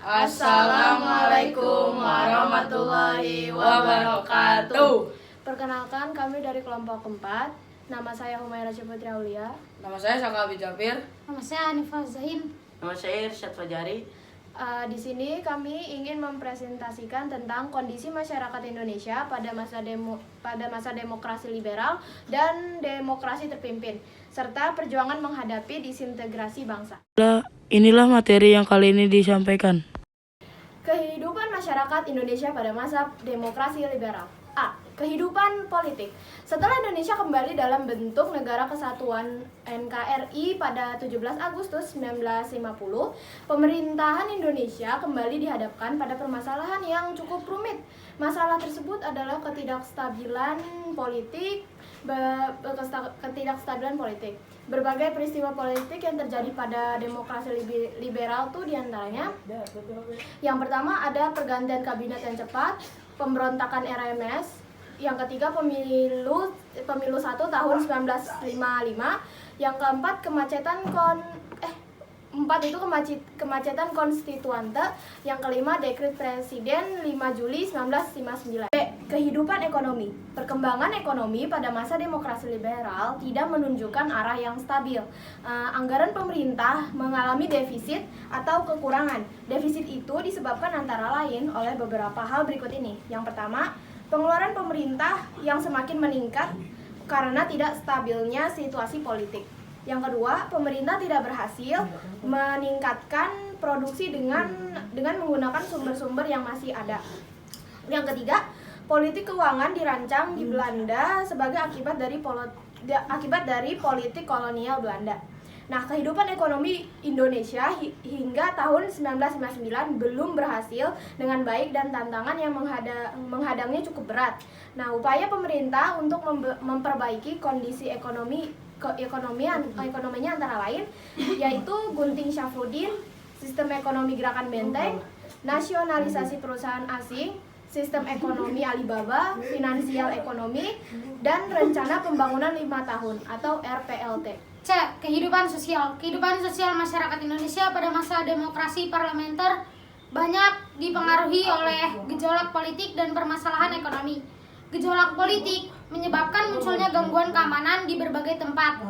Assalamualaikum warahmatullahi wabarakatuh. Perkenalkan, kami dari kelompok 4. Nama saya Humaira Ciputri Aulia. Nama saya Saka Abi Jafir. Nama saya Anifah Zahin. Nama saya Irsyad Fajari. Di sini kami ingin mempresentasikan tentang kondisi masyarakat Indonesia pada masa demokrasi liberal dan demokrasi terpimpin, serta perjuangan menghadapi disintegrasi bangsa. Inilah materi yang kali ini disampaikan. Kehidupan masyarakat Indonesia pada masa demokrasi liberal. A. Kehidupan politik. Setelah Indonesia kembali dalam bentuk Negara Kesatuan NKRI pada 17 Agustus 1950, pemerintahan Indonesia kembali dihadapkan pada permasalahan yang cukup rumit. Masalah tersebut adalah ketidakstabilan politik. Berbagai peristiwa politik yang terjadi pada demokrasi liberal itu diantaranya. Yang pertama ada pergantian kabinet yang cepat, pemberontakan RMS. Yang ketiga pemilu 1 tahun 1955. Yang keempat kemacetan konstituante. Yang kelima dekret presiden 5 Juli 1959. B. Kehidupan ekonomi. Perkembangan ekonomi pada masa demokrasi liberal tidak menunjukkan arah yang stabil. Anggaran pemerintah mengalami defisit atau kekurangan. Defisit itu disebabkan antara lain oleh beberapa hal berikut ini. Yang pertama, pengeluaran pemerintah yang semakin meningkat karena tidak stabilnya situasi politik. Yang kedua, pemerintah tidak berhasil meningkatkan produksi dengan menggunakan sumber-sumber yang masih ada. Yang ketiga, politik keuangan dirancang di Belanda sebagai akibat dari politik kolonial Belanda. Nah, kehidupan ekonomi Indonesia hingga tahun 1959 belum berhasil dengan baik dan tantangan yang menghadangnya cukup berat. Nah, upaya pemerintah untuk memperbaiki kondisi ekonominya antara lain yaitu Gunting Syafruddin, sistem ekonomi Gerakan Benteng, nasionalisasi perusahaan asing, sistem ekonomi Alibaba, finansial ekonomi, dan rencana pembangunan 5 tahun atau RPLT. C. Kehidupan sosial. Kehidupan sosial masyarakat Indonesia pada masa demokrasi parlementer banyak dipengaruhi oleh gejolak politik dan permasalahan ekonomi. Gejolak politik menyebabkan munculnya gangguan keamanan di berbagai tempat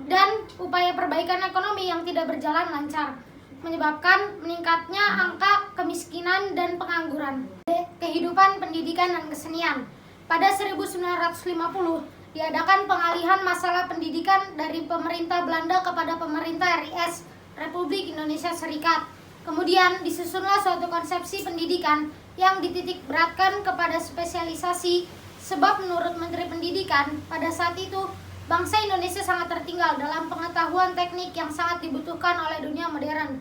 dan upaya perbaikan ekonomi yang tidak berjalan lancar, menyebabkan meningkatnya angka kemiskinan dan pengangguran. D. Kehidupan pendidikan dan kesenian. Pada 1950 diadakan pengalihan masalah pendidikan dari pemerintah Belanda kepada pemerintah RIS, Republik Indonesia Serikat. Kemudian disusunlah suatu konsepsi pendidikan yang dititik beratkan kepada spesialisasi, sebab menurut Menteri Pendidikan pada saat itu bangsa Indonesia sangat tertinggal dalam pengetahuan teknik yang sangat dibutuhkan oleh dunia modern.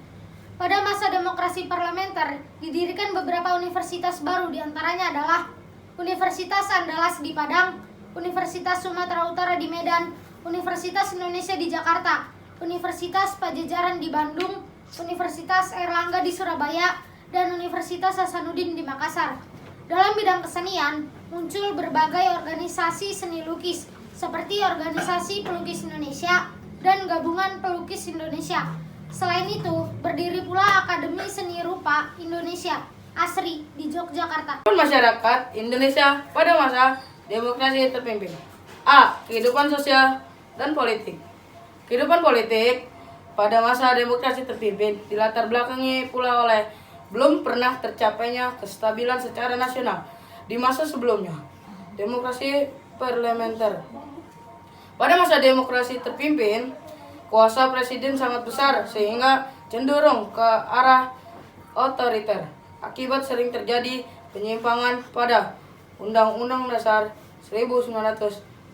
Pada masa demokrasi parlementer didirikan beberapa universitas baru, diantaranya adalah Universitas Andalas di Padang, Universitas Sumatera Utara di Medan, Universitas Indonesia di Jakarta, Universitas Pajajaran di Bandung, Universitas Airlangga di Surabaya, dan Universitas Hasanuddin di Makassar. Dalam bidang kesenian, muncul berbagai organisasi seni lukis, seperti Organisasi Pelukis Indonesia dan Gabungan Pelukis Indonesia. Selain itu, berdiri pula Akademi Seni Rupa Indonesia, ASRI, di Yogyakarta. Masyarakat Indonesia pada masa demokrasi terpimpin. A. Kehidupan sosial dan politik. Kehidupan politik pada masa demokrasi terpimpin dilatar belakangi pula oleh belum pernah tercapainya kestabilan secara nasional di masa sebelumnya, demokrasi parlementer. Pada masa demokrasi terpimpin, kuasa presiden sangat besar sehingga cenderung ke arah otoriter. Akibat sering terjadi penyimpangan pada Undang-Undang Dasar 1945.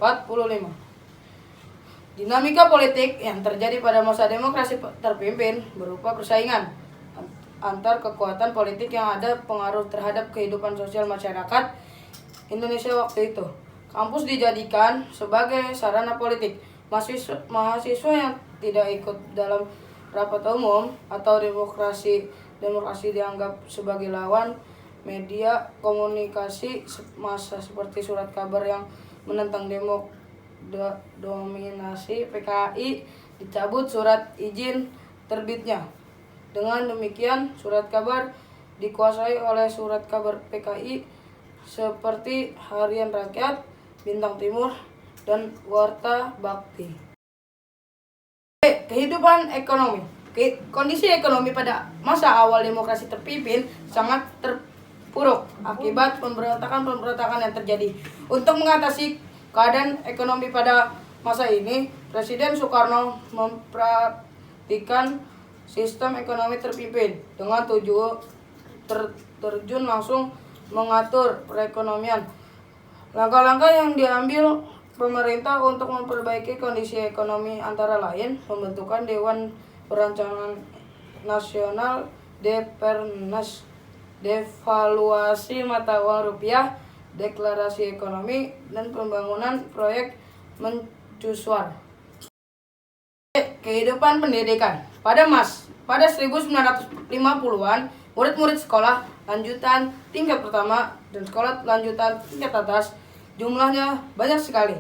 Dinamika politik yang terjadi pada masa demokrasi terpimpin berupa persaingan antar kekuatan politik yang ada pengaruh terhadap kehidupan sosial masyarakat Indonesia waktu itu. Kampus dijadikan sebagai sarana politik. Mahasiswa yang tidak ikut dalam rapat umum atau demokrasi dianggap sebagai lawan. Media komunikasi massa seperti surat kabar yang menentang dominasi PKI dicabut surat izin terbitnya. Dengan demikian, surat kabar dikuasai oleh surat kabar PKI seperti Harian Rakyat, Bintang Timur, dan Warta Bakti. Kehidupan ekonomi. Kondisi ekonomi pada masa awal demokrasi terpimpin sangat terpuruk akibat pemberontakan yang terjadi. Untuk mengatasi keadaan ekonomi pada masa ini, Presiden Soekarno mempraktikkan sistem ekonomi terpimpin dengan terjun langsung mengatur perekonomian. Langkah-langkah yang diambil pemerintah untuk memperbaiki kondisi ekonomi antara lain pembentukan Dewan Perencanaan Nasional Depernas, devaluasi mata uang rupiah, deklarasi ekonomi, dan pembangunan proyek mercusuar. Kehidupan pendidikan. Pada 1950-an, murid-murid sekolah lanjutan tingkat pertama dan sekolah lanjutan tingkat atas jumlahnya banyak sekali,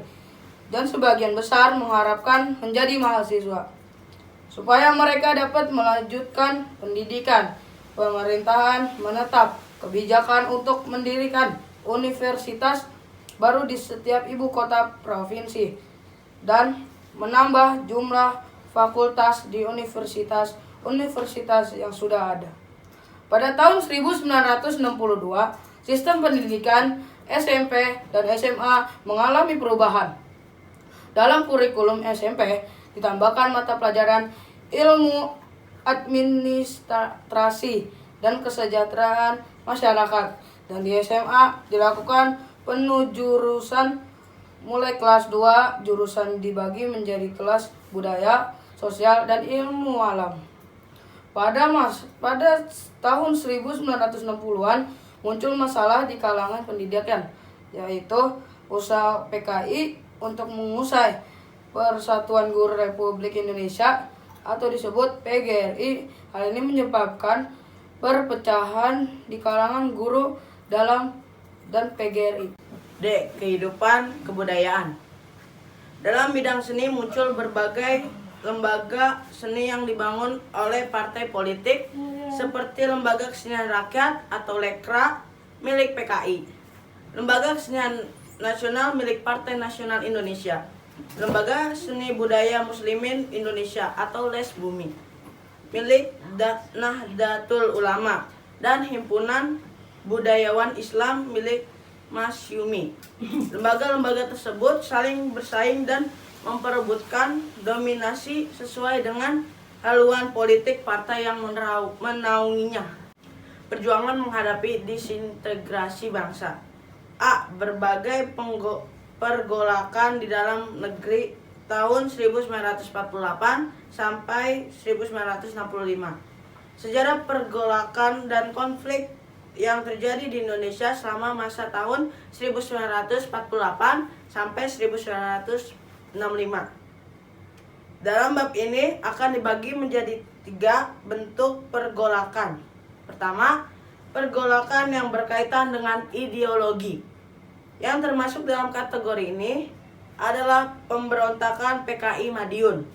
dan sebagian besar mengharapkan menjadi mahasiswa supaya mereka dapat melanjutkan pendidikan. Pemerintahan menetap kebijakan untuk mendirikan universitas baru di setiap ibu kota provinsi dan menambah jumlah fakultas di universitas yang sudah ada. Pada tahun 1962, sistem pendidikan SMP dan SMA mengalami perubahan. Dalam kurikulum SMP ditambahkan mata pelajaran ilmu administrasi dan kesejahteraan masyarakat, dan di SMA dilakukan penujurusan mulai kelas 2. Jurusan dibagi menjadi kelas budaya, sosial, dan ilmu alam. Pada tahun 1960-an muncul masalah di kalangan pendidikan, yaitu usaha PKI untuk mengusai Persatuan Guru Republik Indonesia atau disebut PGRI. Hal ini menyebabkan perpecahan di kalangan guru dalam dan PGRI. D. Kehidupan kebudayaan. Dalam bidang seni muncul berbagai lembaga seni yang dibangun oleh partai politik seperti Lembaga Kesenian Rakyat atau Lekra milik PKI, Lembaga Kesenian Nasional milik Partai Nasional Indonesia, Lembaga Seni Budaya Muslimin Indonesia atau Lesbumi milik Nahdlatul Ulama, dan Himpunan Budayawan Islam milik Masyumi. Lembaga-lembaga tersebut saling bersaing dan memperebutkan dominasi sesuai dengan haluan politik partai yang menaunginya. Perjuangan menghadapi disintegrasi bangsa. A. Berbagai pergolakan di dalam negeri tahun 1948 sampai 1965. Sejarah pergolakan dan konflik yang terjadi di Indonesia selama masa tahun 1948 sampai 1965. Dalam bab ini akan dibagi menjadi 3 bentuk pergolakan. Pertama, pergolakan yang berkaitan dengan ideologi. Yang termasuk dalam kategori ini adalah pemberontakan PKI Madiun,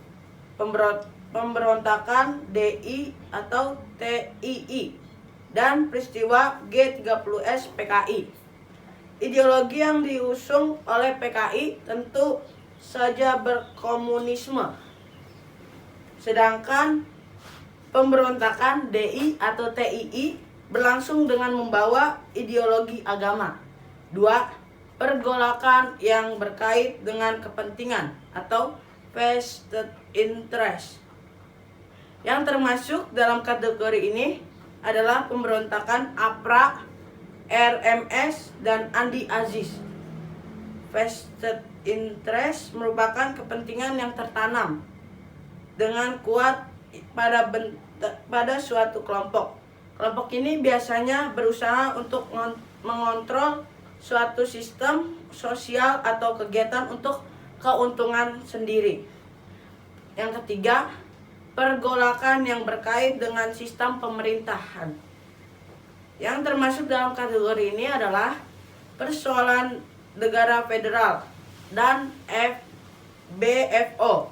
pemberontakan DI atau TII, dan peristiwa G30S PKI. Ideologi yang diusung oleh PKI tentu saja berkomunisme, sedangkan pemberontakan DI atau TII berlangsung dengan membawa ideologi agama. 2. Pergolakan yang berkait dengan kepentingan atau vested interest. Yang termasuk dalam kategori ini adalah pemberontakan APRA, RMS, dan Andi Aziz. Vested interest merupakan kepentingan yang tertanam dengan kuat pada suatu kelompok. Kelompok ini biasanya berusaha untuk mengontrol suatu sistem sosial atau kegiatan untuk keuntungan sendiri. Yang ketiga, pergolakan yang berkait dengan sistem pemerintahan. Yang termasuk dalam kategori ini adalah persoalan negara federal dan BFO,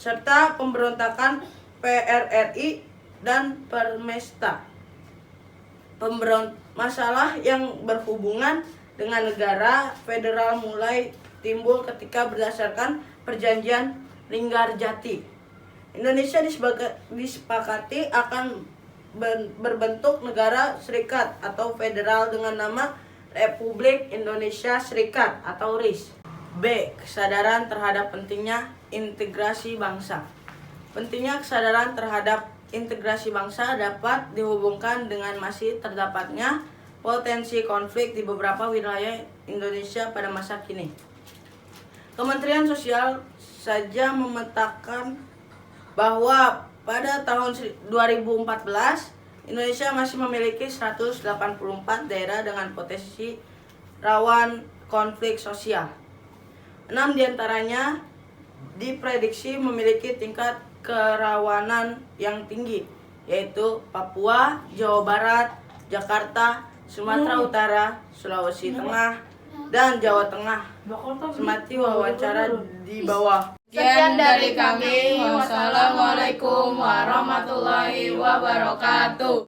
serta pemberontakan PRRI dan permesta. Masalah yang berhubungan dengan negara federal mulai timbul ketika berdasarkan perjanjian Linggarjati. Indonesia disepakati akan berbentuk negara serikat atau federal dengan nama Republik Indonesia Serikat atau RIS. B. Kesadaran terhadap pentingnya integrasi bangsa. Pentingnya kesadaran terhadap integrasi bangsa dapat dihubungkan dengan masih terdapatnya potensi konflik di beberapa wilayah Indonesia pada masa kini. Kementerian Sosial saja memetakan bahwa pada tahun 2014 Indonesia masih memiliki 184 daerah dengan potensi rawan konflik sosial. 6 diantaranya diprediksi memiliki tingkat kerawanan yang tinggi, yaitu Papua, Jawa Barat, Jakarta, Sumatera Utara, Sulawesi Tengah, dan Jawa Tengah. Semati wawancara di bawah. Sekian dari kami. Wassalamualaikum warahmatullahi wabarakatuh.